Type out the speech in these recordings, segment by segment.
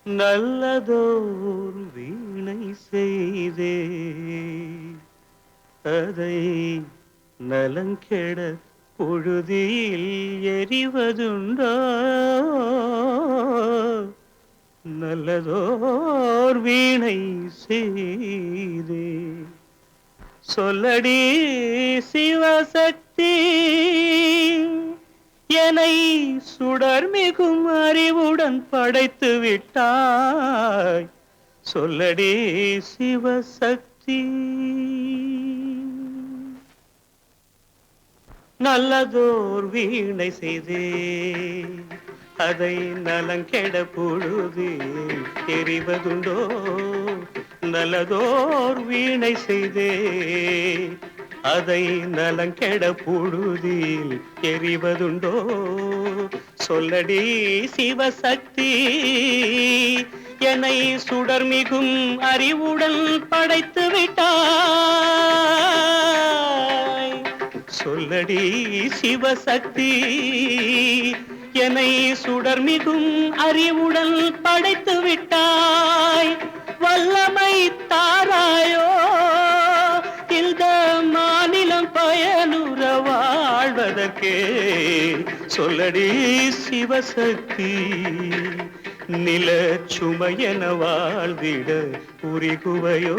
நல்லதோர் வீணை செய்தே அதை நலங்கெட பொழுதில் எறிவதுண்டோ நல்லதோர் வீணை செய்தே சொல்லடி சிவசக்தி என்னை சுடர்மிகும் அறிவுடன் படைத்து விட்டாய் சொல்லடி சிவசக்தி நல்லதோர் வீணை செய்தே அதை நலங்கெட பொழுதில் எறிவதுண்டோ நல்லதோர் வீணை செய்தே அதை நலங்கெட பொழுதில் எறிவதுண்டோ சொல்லடி சிவசக்தி என்னை சுடர்மிகும் அறிவுடன் படைத்து விட்டாய் சொல்லடி சிவசக்தி என்னை சுடர்மிகும் அறிவுடன் படைத்து விட்டாய் வல்லமை தாராயோ இந்த மாநிலம் பயனுற வாழ்வதற்கே சொல்லடி சிவசக்தி நில சுமையென வாழ்ந்திட புரிகுவையோ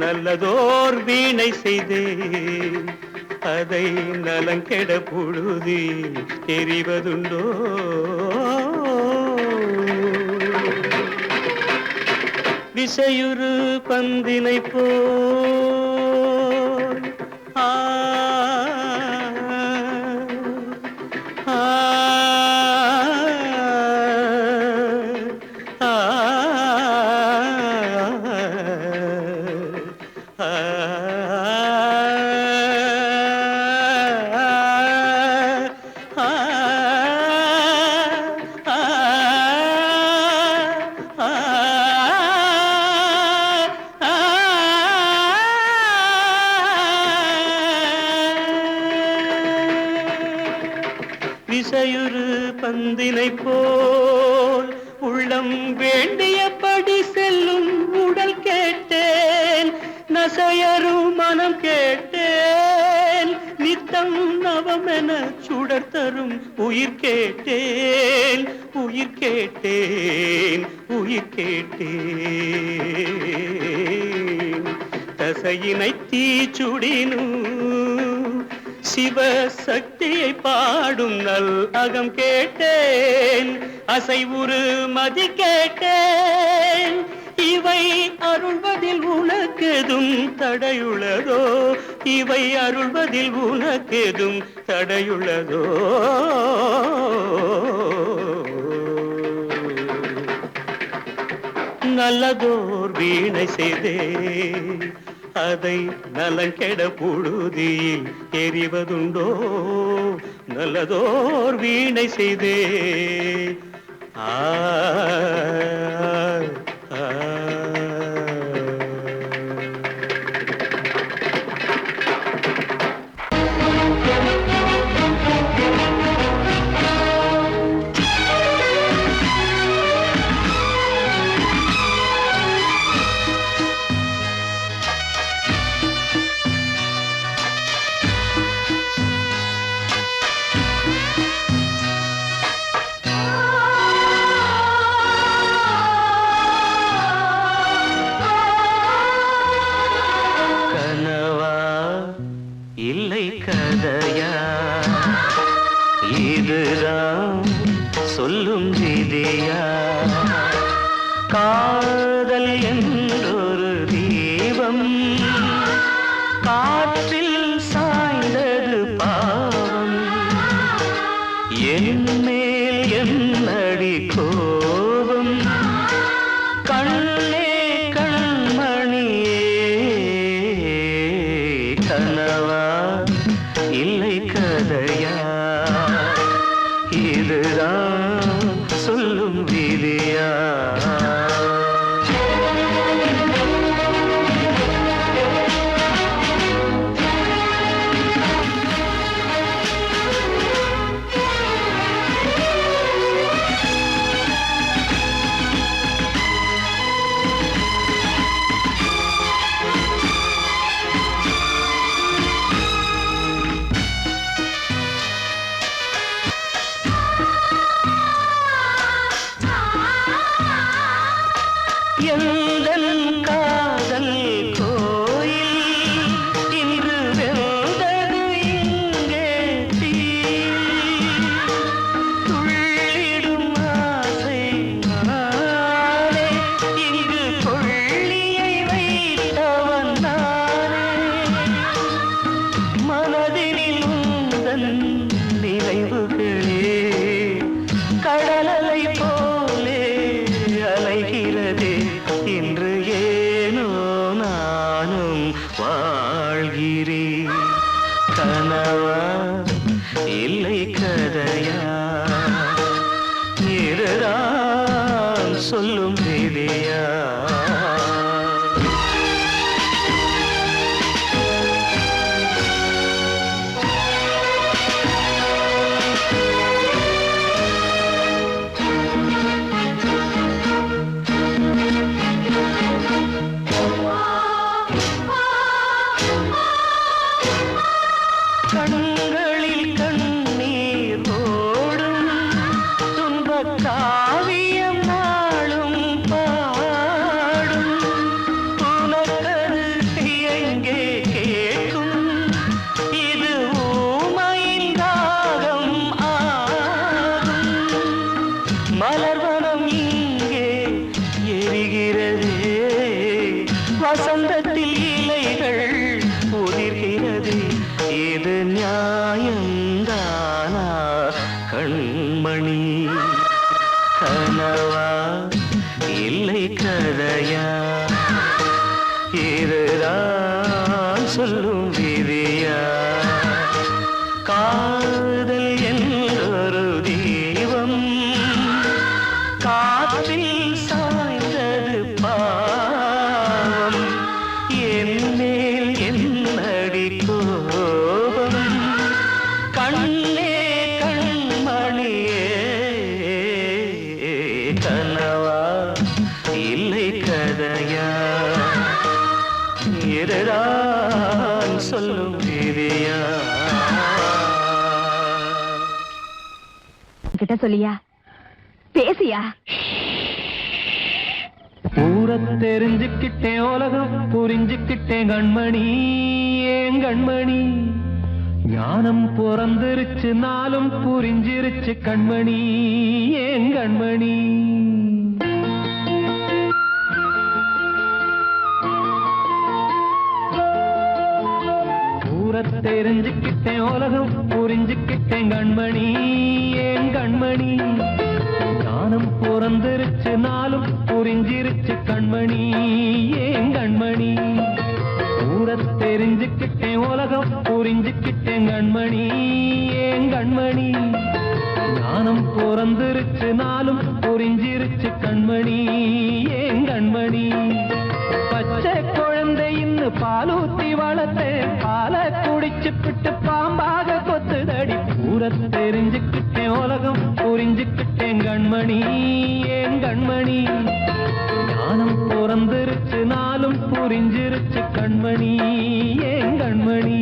நல்லதோர் வீணை செய்தே அதை நலங்கெட பொழுதில் எறிவதுண்டோ விசையுறு பந்தினை போல் ஆ ஆ விசையுறு பந்தினை போல் உள்ளம் வேண்டியபடி செல்லும் உடல் கேட்டேன் நசையரும் மனம் கேட்டேன் நித்தம் நவமென சுடர் தரும் உயிர் கேட்டேன் உயிர் கேட்டேன் உயிர் கேட்டேன் தசையினை தீச்சுடினும் சிவசக்தியை பாடும் நல் அகம் கேட்டேன் அசைவுறு மதி கேட்டேன் இவை அருள்வதில் உனக்கெதும் தடையுள்ளதோ இவை அருள்வதில் உனக்கெதும் தடையுள்ளதோ நல்லதோர் வீணை செய்தே அதை நலங்கெட பொழுதில் எறிவதுண்டோ நல்லதோர் வீணை செய்தே ஆ கதையா இதுதான் சொல்லும் விதியா காதல் என்றொரு தீபம் காற்றில் சாய்ந்தது பாவம் என் மேல் என்னடி கோபம் கண்ணே கண்மணியே கனவா இல்லை கதையா இதுதான் சொல்லும் விதியா மலர்வனம் இங்கே எரிகிறதே, வசந்தத்தில் இலைகள் உதிர்கிறது. இது நியாயந்தானா கண்மணி? கனவா இல்லை கதையா? இதுதான் சொல்லும் விதியா? காதல் என்றொரு தீபம் காற்றில் சாய்ந்தது பாவம். என் மேல் என்னடி கோபம்? கண்ணே கண்மணியே, கனவா இல்லை கதையா? இதுதான் சொல்லும் விதியா? கிட்ட சொல்லியா, பேசியா? ஊர தெரிஞ்சுக்கிட்டேன், உலகம் புரிஞ்சுக்கிட்டேன் கண்மணி, ஏன் கண்மணி? ஞானம் பிறந்திருச்சு, நாளும் புரிஞ்சிருச்சு கண்மணி, ஏன் கண்மணி? ஊர தெரிஞ்சுக்கிட்டேன், உலகம் புரிஞ்சுக்கிட்டேன் கண்மணி, ஏன் கண்மணி? ஞானம் பிறந்திருச்சு, நாளும் புரிஞ்சிருச்சு கண்மணி, ஏன் கண்மணி? ஊர தெரிஞ்சுக்கிட்டேன், உலகம் புரிஞ்சுக்கிட்டேன் கண்மணி, ஏன் கண்மணி? ஞானம் பிறந்திருச்சு, நாளும் புரிஞ்சிருச்சு கண்மணி, ஏன் கண்மணி? பச்சை குழந்தை இன்னும் பாலூத்தி வளர்த்தேன், பாலை குடிச்சு பிட்டு பாம்பாக கொத்துதடி. ஊர தெரிஞ்சுக்கிட்டேன், உலகம் புரிஞ்சுக்கிட்டேன் கண்மணி, ஏன் கண்மணி? ஞானம் பிறந்திருச்சு, நாளும் புரிஞ்சிருச்சு கண்மணி, ஏன் கண்மணி?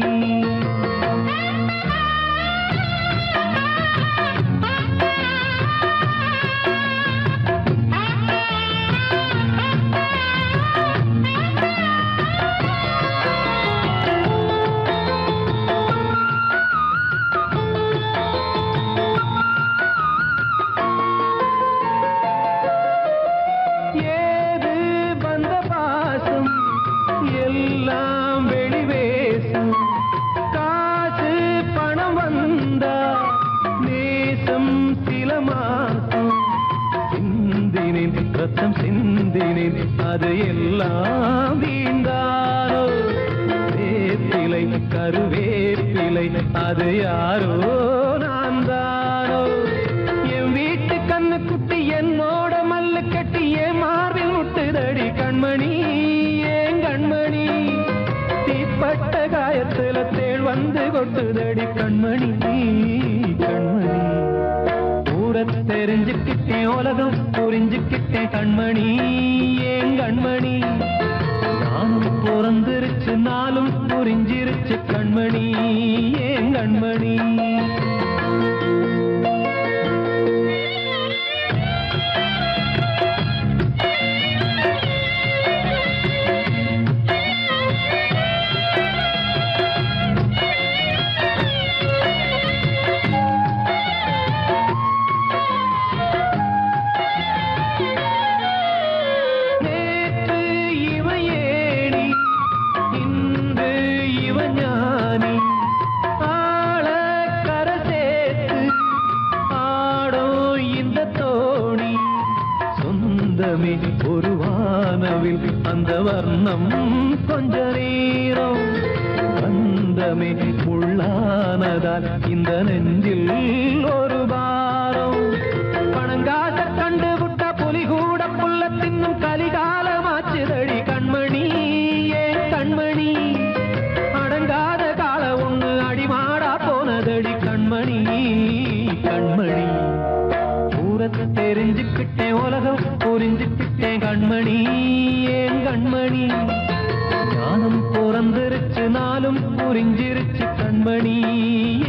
எல்லாம் வெளிவேசம், காசு பணம் வந்தா நேசம் சில மாசம். சிந்தினேன் ரத்தம் சிந்தினேன், அது எல்லாம் வீண்டாரோ. வேப்பிலை கருவேப்பிலை, அது யாரோ நான் தானோ. என் வீட்டு கண்ணு குட்டி என்னோட மல்லு கட்டி என் மார்பில் முட்டுதடி கண்மணி, கண்மணி? தீப்பட்ட காயத்துல தேள் வந்து கொட்டுதடி கண்மணி, கண்மணி? ஊர தெரிஞ்சுக்கிட்டேன், உலகம் புரிஞ்சுக்கிட்டேன் கண்மணி, ஏன் கண்மணி? நானும் பிறந்திருச்சு, நாளும் புரிஞ்சிருச்சு கண்மணி, ஏன் கண்மணி? ஒரு வானவில் அந்த வர்ணம் கொஞ்ச நேரம் பந்தமே முள்ளானதால் இந்த நெஞ்சில் ஒரு பாரம். பணங்காட்ட கண்டு விட்ட புலி கூட புல்ல தின்னும் கலிகாலமாச்சுதடி கண்மணி, ஏன் கண்மணி? அடங்காத கால ஒண்ணு அடிமாடா போனதடி கண்மணி, கண்மணி? ஊரத்தை தெரிஞ்சுக்கிட்டேன், உலகம் புரிஞ்சுக்கிட்டேன் கண்மணி, ஏன் கண்மணி? ஞானம் பிறந்திருச்சு, நாளும் புரிஞ்சிருச்சு கண்மணி,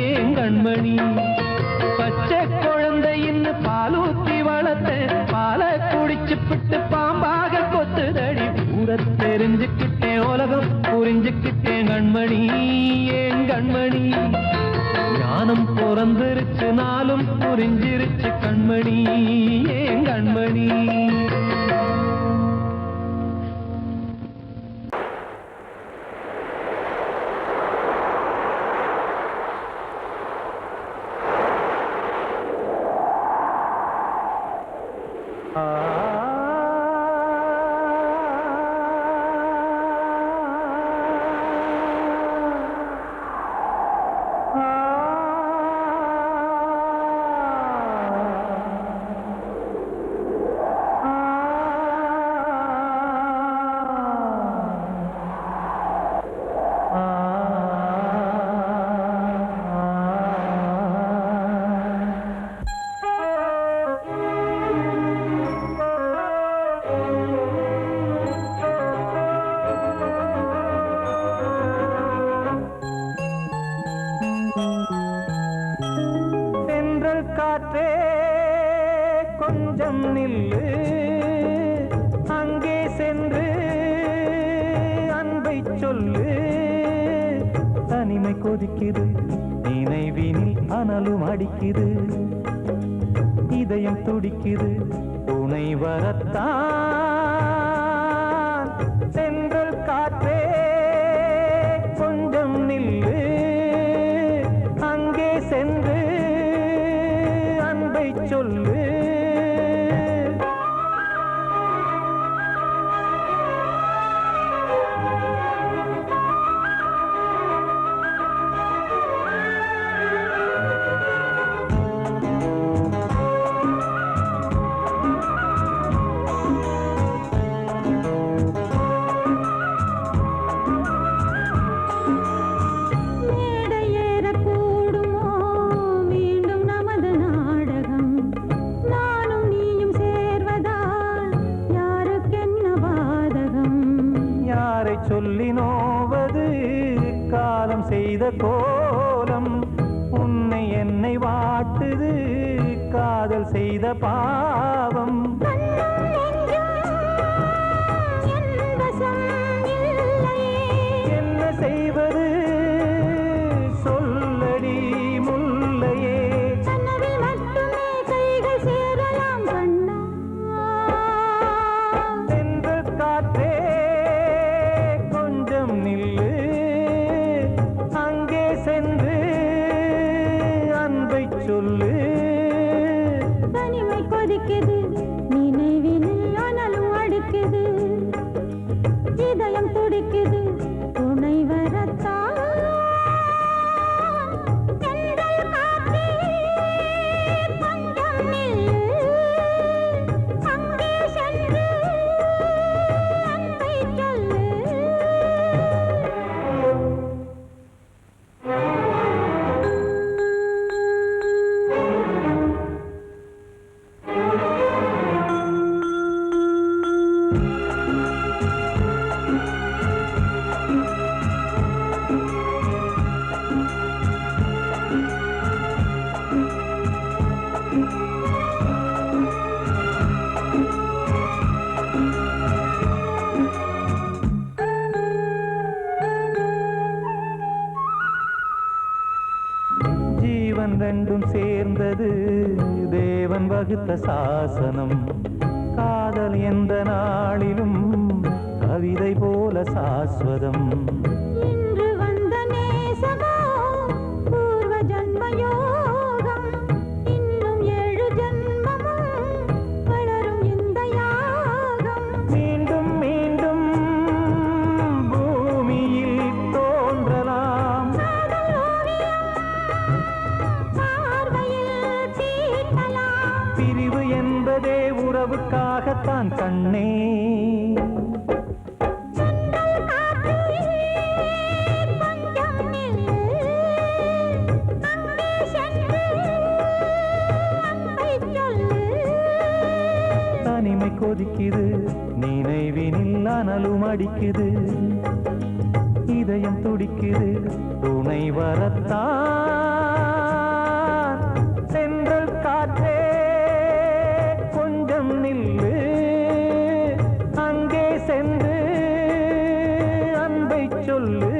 ஏன் கண்மணி? பச்சை குழந்தை இன்னும் பாலூத்தி வளர்த்தேன், பாலை குடிச்சு பிட்டு பாம்பாக கொத்துதடி. ஊர தெரிஞ்சுக்கிட்டேன், உலகம் புரிஞ்சுக்கிட்டேன் கண்மணி, ஏன் கண்மணி? ஞானம் பிறந்திருச்சு, நினைச்சு நாளும் புரிஞ்சிருச்சு கண்மணி ஏன் கண்மணி. காற்றே கொஞ்சம் நில்லு, அங்கே சென்று அன்பை சொல்லு. தனிமை கொதிக்குது நினைவினில் அனலும் அடிக்குது, இதயம் துடிக்குது துணை வரத்தான். சென்றல் காற்றே கொஞ்சம் நில்லு, அங்கே சென்று அன்பை சொல்லு. சொல்லி நோவது காலம் செய்த கோலம், உன்னை என்னை வாட்டுது காதல் செய்த பாவம். என்ன செய்வது சொல்லடி முல்லையே. சென்று காற்றே நில்லு, அங்கே சென்று அன்பை சொல்லு. தனிமை கொதிக்குது நினைவினில் அனலும் அடிக்குது, இதயம் துடிக்குது துணை வரத்தான். ஜீவன் ரெண்டும் சேர்ந்தது தேவன் வகுத்த சாசனம். காதல் எந்த நாளிலும் கவிதை போல சாஸ்வதம். இன்று வந்த நேசமோ பூர்வ ஜன்ம யோகம், இன்னும் 7 ஜன்மமும் வளரும் இந்த யாகம். மீண்டும் மீண்டும் பூமியில் தோன்றலாம், பிரிவு என்பதே உறவுக்காகத்தான் கண்ணே. தனிமை கொதிக்குது நினைவினில் அனலும் அடிக்குது, இதயம் துடிக்குது துணை வரத்தான். சென்றல் காற்றே கொஞ்சம் நில்லு, அங்கே சென்று அன்பை சொல்லு.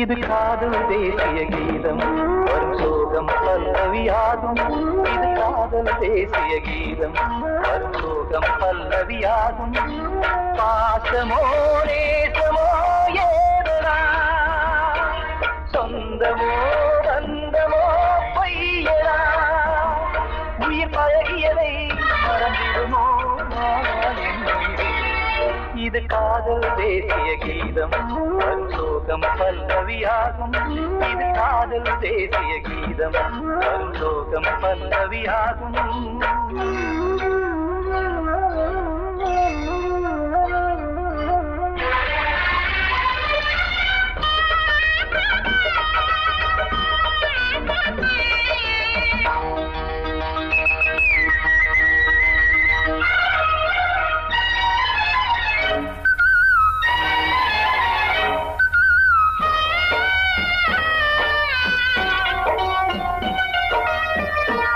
இது காதல் தேசிய கீதம் வரும் சோகம் பல்லவியாகும். இது காதல் தேசிய கீதம் வரும் சோகம் பல்லவியாகும். பாசமோ நேசமோ ஏதனா சொந்தமோ பந்தமோ பொய்யடா உயிர் பழகியதை மறந்திடுமோ இது காதல் தேசிய கீதம் வரும் சோகம் பல்லவியாகும். இது காதல் தேசிய கீதம் வரும் சோகம் பல்லவியாகும்.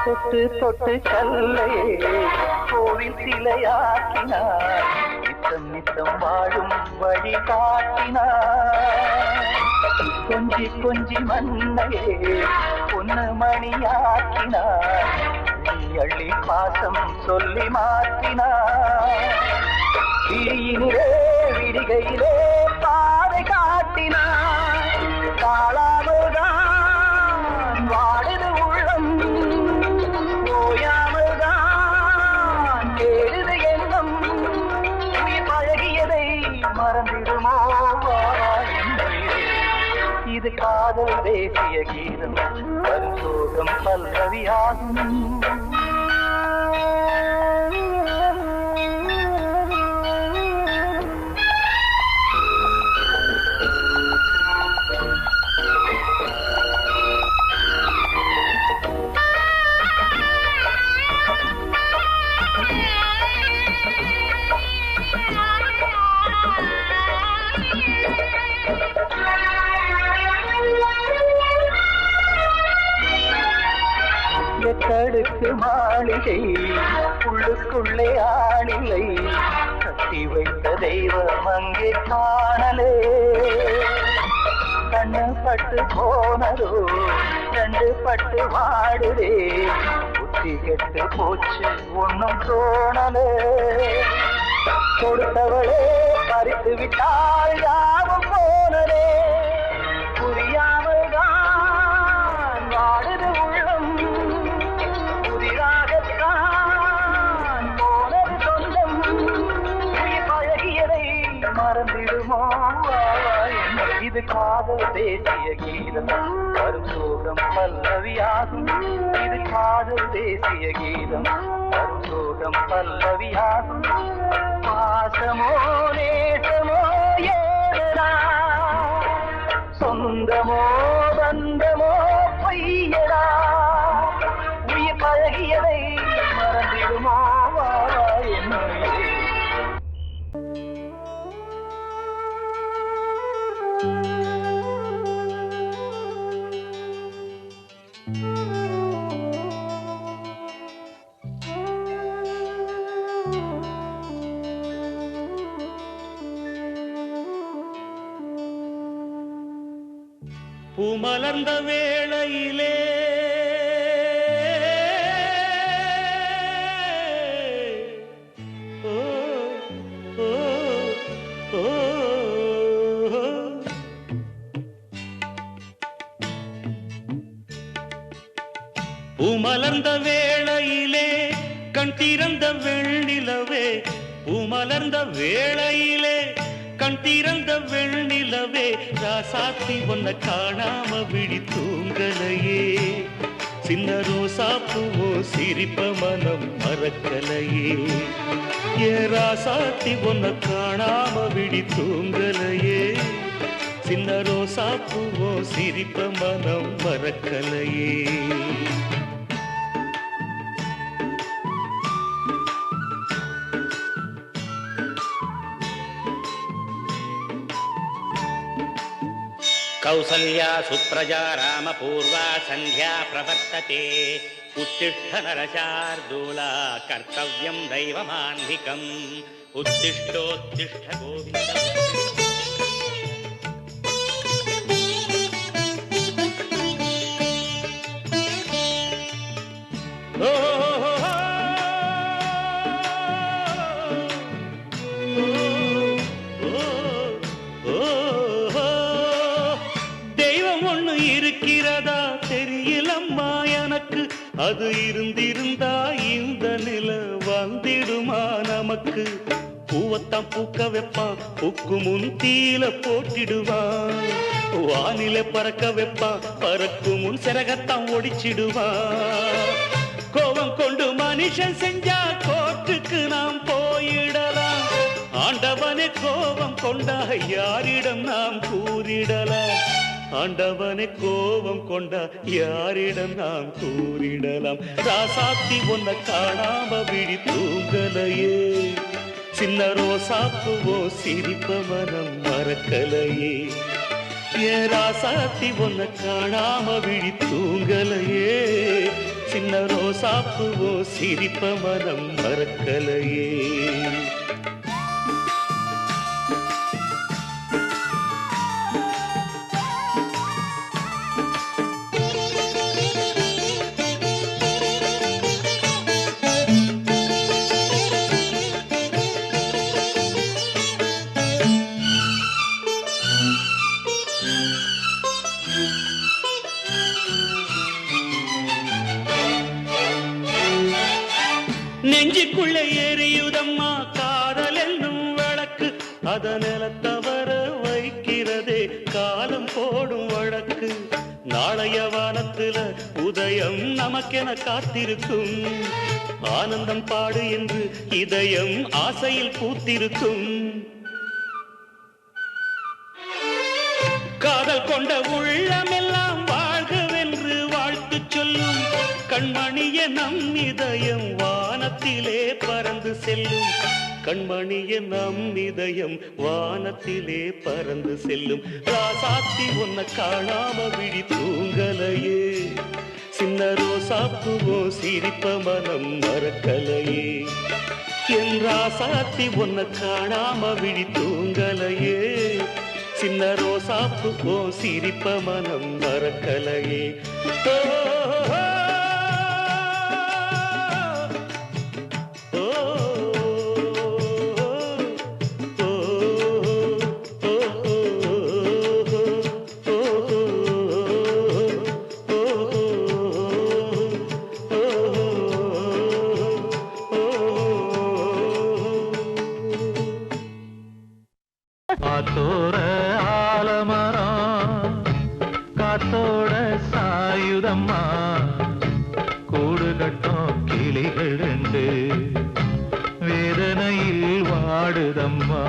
தொட்டு தொட்டு கல்லையே கோவில் சிலையாக்கினார். நித்தம் நித்தம் வாழும் வழி காட்டினார். கொஞ்சி கொஞ்சி மண்ணையே பொன்னு மணியாக்கினார். அள்ளி பாசம் சொல்லி மாற்றினார். விழியினிலே விடிகையிலே பாதை காட்டினார். காளாமல்தான் வாடுது உள்ளம் ஓயாமல்தான் கேடுது எண்ணம் உயிர் பழகியதை மறந்திடுமோ இது காதல் தேசிய கீதம் வரும் சோகம் பல்லவியாகும். எத்தடுக்கு மாளிகை உள்ளுக்குள்ளே ஆளில்லை. கட்டி வைத்த தெய்வம் அங்கே காணலே. கண்ணு பட்டு போனதோ ரெண்டு பட்டு வாடுதே. புத்தி கெட்டு போச்சு ஒன்னும் தோணலே. கொடுத்தவளே பறித்து விட்டால் யாவும் போனதே. புரியாமல் தான் வாடுது உள்ளம் புதிராகத்தான் போனது சொந்தம் உயிர் பழகியதை மறந்திடுமோ இது காதல் தேசிய கீதம் வரும் சோகம் பல்லவியாகும். இது காதல் தேசிய கீதம் வரும் சோகம் பல்லவியாகும். பாசமோ நேசமோ ஏதனா சொந்தமோ பந்தமோ பொய்யடா உயிர் பழகியதை மறந்திடுமோ என்னுயிரே. பூமலர்ந்த வேளையிலே ஓ ஓ ஓ பூமலர்ந்த வேளையிலே கண் திறந்த வெண்ணிலவே. பூமலர்ந்த வேளையிலே கண் திறந்த வெண்ணிலவே. ராசாத்தி ஒன்ன காணாம விழி தூங்கலையே. சின்ன ரோசா பூவோ சிரிப்ப மனம் மறக்கலையே. ஏ ராசாத்தி ஒன்ன காணாம விழி தூங்கலையே. சின்ன ரோசா பூவோ சிரிப்ப மனம் மறக்கலையே. कौसल्या सुप्रजा रामपूर्वा संध्या प्रवर्तते. उत्तिष्ठ नरशार्दूला कर्तव्यं दैवमान्धिकम्. उत्तिष्ठोत्तिष्ठ गोविन्द. அது இருந்திருந்தா இந்த நில வந்திடுமா நமக்கு? பூவத்தான் பூக்க வைப்பான், பூக்கு முன் தீல போட்டிடுவான். வானில பறக்க வைப்பான், பறக்கும் முன் சிறகத்தான் ஒடிச்சிடுவான். கோபம் கொண்டு மனுஷன் செஞ்சா கோட்டுக்கு நாம் போயிடலாம். ஆண்டவனே கோபம் கொண்டா யாரிடம் நாம் கூறிடலாம்? ஆண்டவனே கோபம் கொண்டா யாரிடம் நாம் கூறிடலாம்? ராசாத்தி ஒன்ன காணாம விழி தூங்கலையே, சின்ன ரோசாப்புவோ சிரிப்ப மனம் மறக்கலையே. ஏன் ராசாத்தி ஒன்ன காணாம விழி தூங்கலையே, சின்ன ரோசாப்புவோ சிரிப்ப மனம் மறக்கலையே. நெஞ்சுக்குள்ளே எரியுதம்மா காதல் என்னும் விளக்கு, அத நிலத்தவர வைக்கிறதே காலம் போடும் வழக்கு. நாளைய வானத்துல உதயம் நமக்கென காத்திருக்கும், ஆனந்தம் பாடு என்று இதயம் ஆசையில் பூத்திருக்கும். காதல் கொண்ட உள்ளமெல்லாம் வாழ்கவென்று வாழ்த்து சொல்லும், கண்மணிய நம் இதயம் வானத்திலே பறந்து செல்லும். கண்மணிய நம் இதயம் வானத்திலே பறந்து செல்லும். ராசாத்தி ஒன்ன காணாம விழி தூங்கலையே, சின்ன ரோசாப்புவோ சிரிப்ப மனம் மறக்கலையே. என் ராசாத்தி ஒன்ன காணாம விழி தூங்கலையே, சின்ன ரோசாப்புவோ சிரிப்ப மனம் மறக்கலையே. காத்தோட ஆலமரம் காத்தோட சாயுதம்மா, கூடு கட்டும் கிளிகள் ரெண்டு வேதனையில் வாடுதம்மா.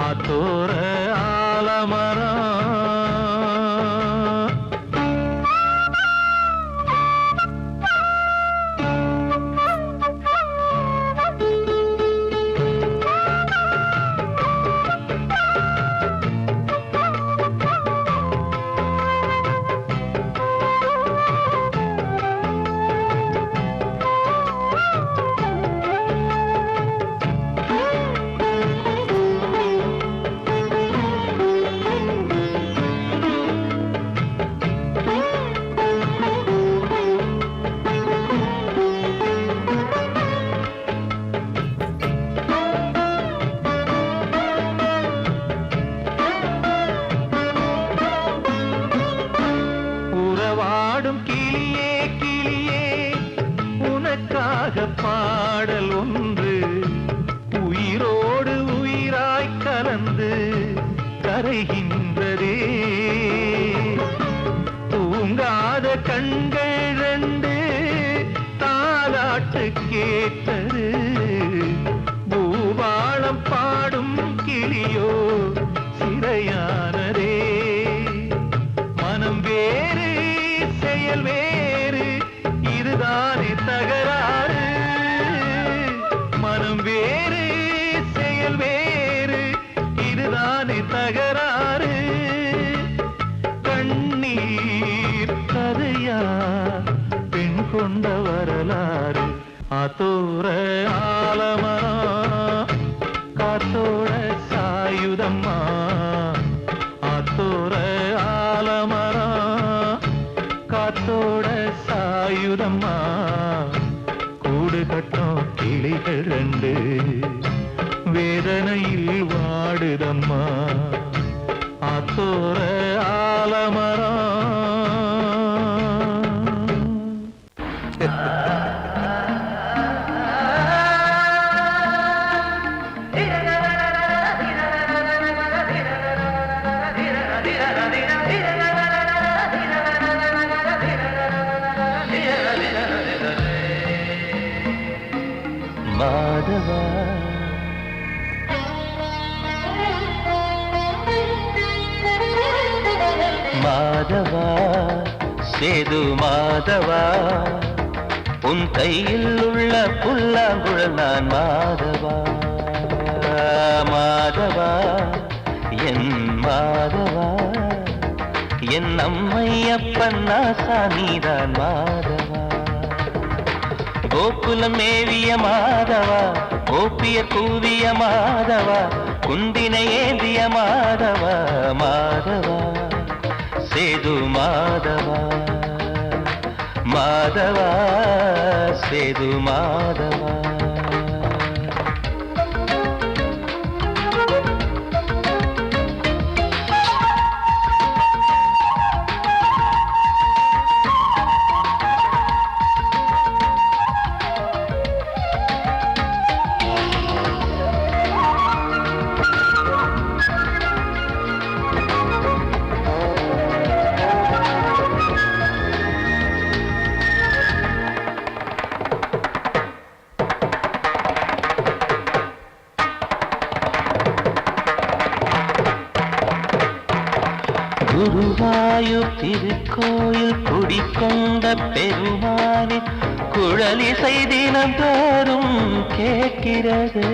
ஆத்தோர ஆலமரம் பாடல் ஒன்று உயிரோடு உயிராய் கலந்து கரைகின்றதே. தூங்காத கண்கள் ரெண்டு தாலாட்டு கேட்டது, பூபாளம் பாடும் கிளியோ சிறையானதே. மனம் வேறு செயல் வேறு இதுதானே தகராறு, மனம் வேறு செயல் வேறு இதுதானே தகராறு. கண்ணீர் கதையா பெண் கொண்ட வரலாறு. ஆத்தோர ஆலமரம் காத்தோட சாயுதம்மா, ஆத்தோர ஆலமரம் காத்தோட சாயுதம்மா, கூடு கட்டும் கிளிகள் ரெண்டு வேதனையில் வாடுதம்மா. ஆத்தோர ஆலமரம் மாதவா சேது மாதவா உன் கையில் உள்ள புல்லாங்குழல் நான் மாதவா மாதவா என் மாதவா என் அம்மையப்பன் ஆசா நீதான் மாதவா கோகுலம் மேவிய மாதவா கோபிய கூவிய மாதவா குந்தினை ஏந்திய மாதவா மாதவா சேது மாதவா மாதவா சேது மாதவா குருவாயூர் திருக்கோயில் குடிக்கொண்ட பெருமானின் குழலிசை தினந்தோறும் கேட்கிறது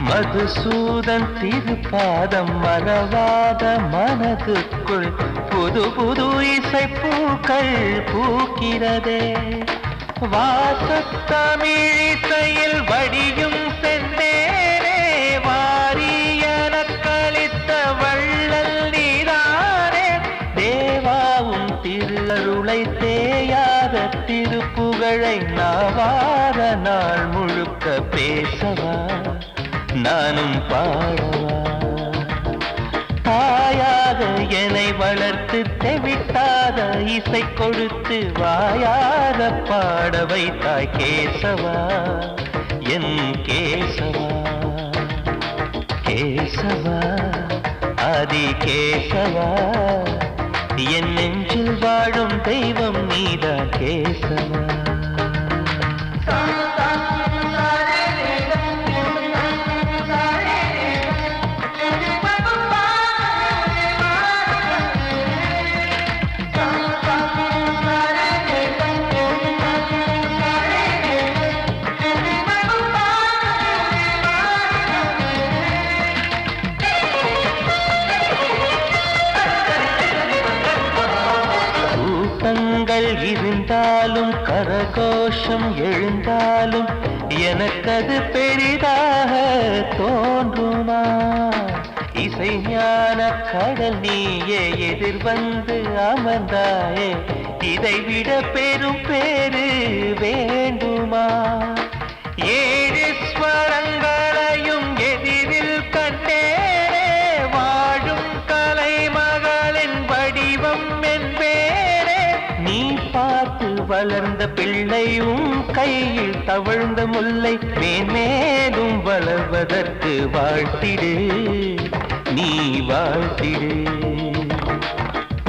மதுசூதன் திருப்பாதம் மறவாத மனதுக்குள் புது புது இசைப்பூக்கள் பூக்கிறதே வாசத்தமிழிசையில் வடியும் செந்தேனே வாரியன கழித்த வள்ளல் நீதானே தேவாவும் திருளருளை தேயாத திருப்புகழை நாவாத நாள் முழுக்க பேசவா நானும் பாடவா தாயாக என்னை வளர்த்து தெவிட்டாத இசை கொடுத்து வாயாக பாட வைத்தாய் கேசவா என் கேசவா கேசவா ஆதி கேசவா என் நெஞ்சில் வாழும் தெய்வம் நீதான் கேசவா இருந்தாலும் கரகோஷம் எழுந்தாலும் எனக்கது பெரிதாக தோன்றுமா இசை ஞான கடல் நீயே எதிர்வந்து அமர்ந்தாயே இதைவிட பெரும் பேரு வேண்டுமா ஏழு ஸ்வரங்களையும் எதிரில் கண்டேனே வாழும் கலைமகளின் வடிவம் என்பேனே நீ பார்த்து வளர்ந்த பிள்ளையும் கையில் தவழ்ந்த முல்லை மேன்மேலும் வளர்வதற்கு வாழ்த்திடு நீ வாழ்த்திடு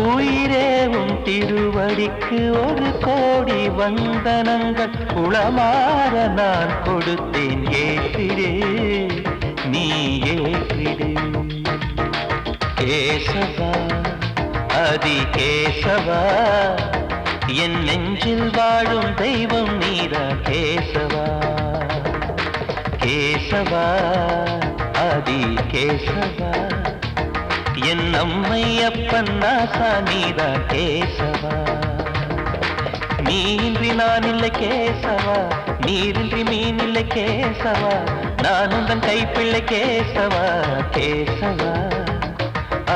உயிரேவும் திருவடிக்கு ஒரு கோடி வந்தனங்கள் உளமாற நான் கொடுத்தேன் ஏற்றிடு நீ ஏற்றிடு கேசவா ஆதி கேசவா என் நெஞ்சில் வாழும் தெய்வம் நீதான் கேசவா கேசவா ஆதி கேசவா என் அம்மையப்பன் ஆசா நீதான் கேசவா நீன்றி நான் இல்லை கேசவா நீரின்றி மீன் இல்லை கேசவா நான் உந்தன் கைப்பிள்ளை கேசவா கேசவா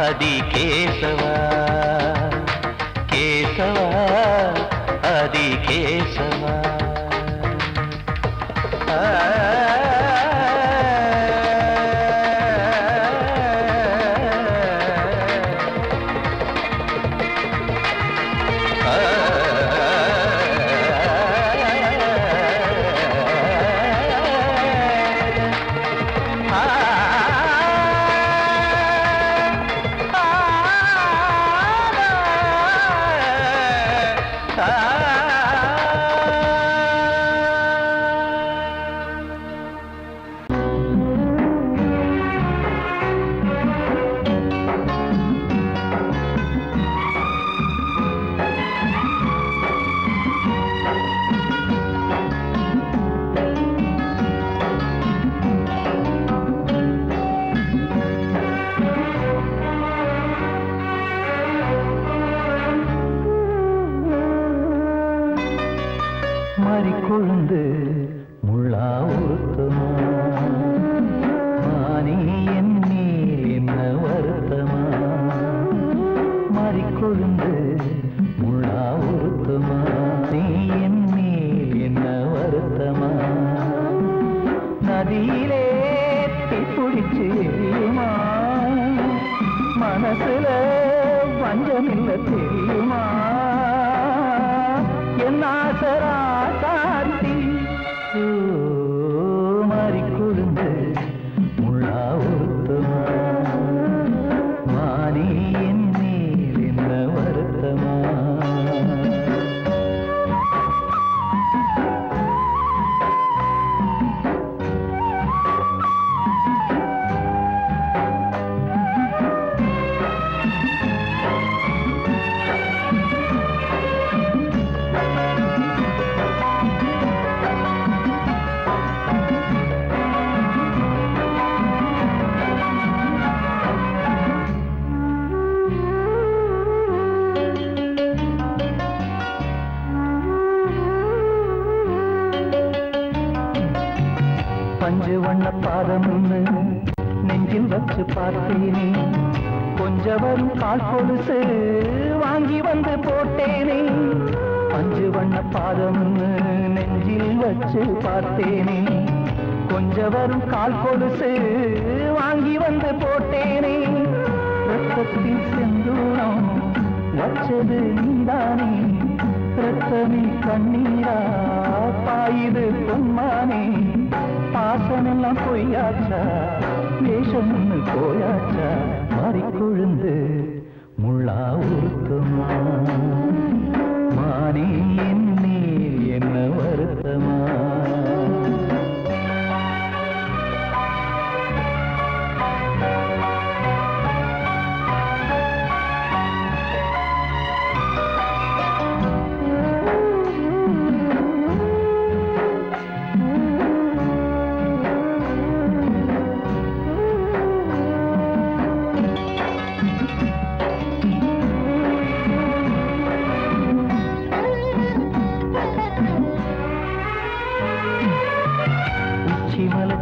ஆதி கேசவா கேசவா ஆதி கேசவா கொழுந்து முள்ளா உறுத்துமா மானே என் மேல் என்ன வருத்தமா மாறிக்கொழுந்து முள்ளா உறுத்துமா நீ என் மேல் என்ன வருத்தமா நதியிலே தீப்பிடிச்சு எரியுமா மனசுல வஞ்சமில்ல தெரியுமா என் ஆசரா சாத்தி மாறிக்கொழுந்து முள்ளா உறுத்துமா மானே என் மேல் என்ன வருத்தமா பஞ்சு வண்ண பாதம் நெஞ்சில் வச்சு பார்த்தேனே கொஞ்சம் வரும் கால் கொலுசு வாங்கி வந்து போட்டேனே பஞ்சு வண்ண பாதம் நெஞ்சில் வச்சு பார்த்தேனே கொஞ்சம் வரும் கால் கொலுசு வாங்கி வந்து போட்டேனே ரத்தத்தில் செந்தூரம் வச்சது நீதானே ரத்தமே கண்ணீரா பாயுது பொன்மானே பாசமெல்லாம் பொய்யாச்சா வேஷம் போயாச்சா மாறிக்கொழுந்து முள்ளா உறுத்துமா மானே என் மேல் என்ன வருத்தமா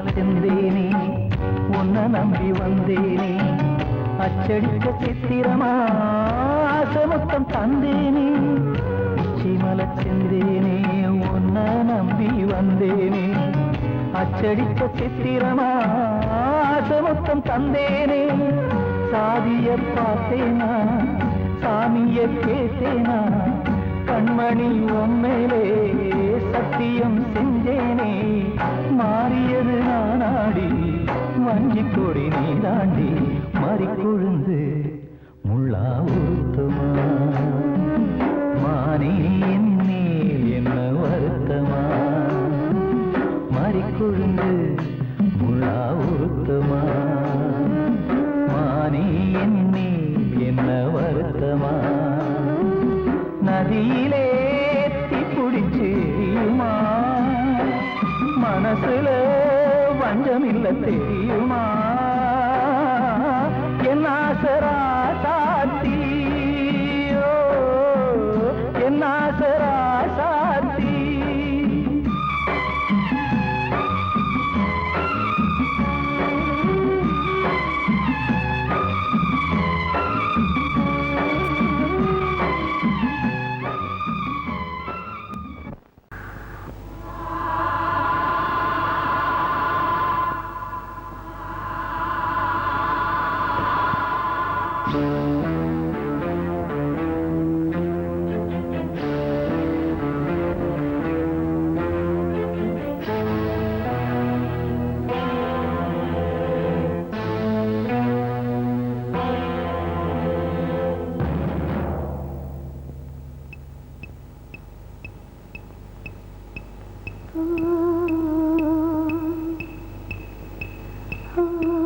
செந்தேனே உன்னை நம்பி வந்தேனே அச்சடிக்க சித்திரமா ஆசமுத்தம் தந்தேனே உச்சிமல செந்தேனே உன்னை நம்பி வந்தேனே அச்சடிக்க சித்திரமா ஆசமுத்தம் தந்தேனே சாதிய பார்த்தேனா சாமிய கேட்டேனா கண்மணி உண்மையிலே சத்தியம் செஞ்சேனே மாறியது நானாடி வஞ்சி கொடி நீதாண்டி மாறிக்கொழுந்து முள்ளா உறுத்துமா மானே என் மேல் என்ன வருத்தமா மாறிக்கொழுந்து முள்ளா உறுத்துமா மானே என் மேல் என்ன வருத்தமா நதியிலே தீப்பிடிச்சு எரியுமா மனசுல வஞ்சமில்ல தெரியுமா என் ஆசரா சாத்தி என் ஆசரா சாத்தி Oh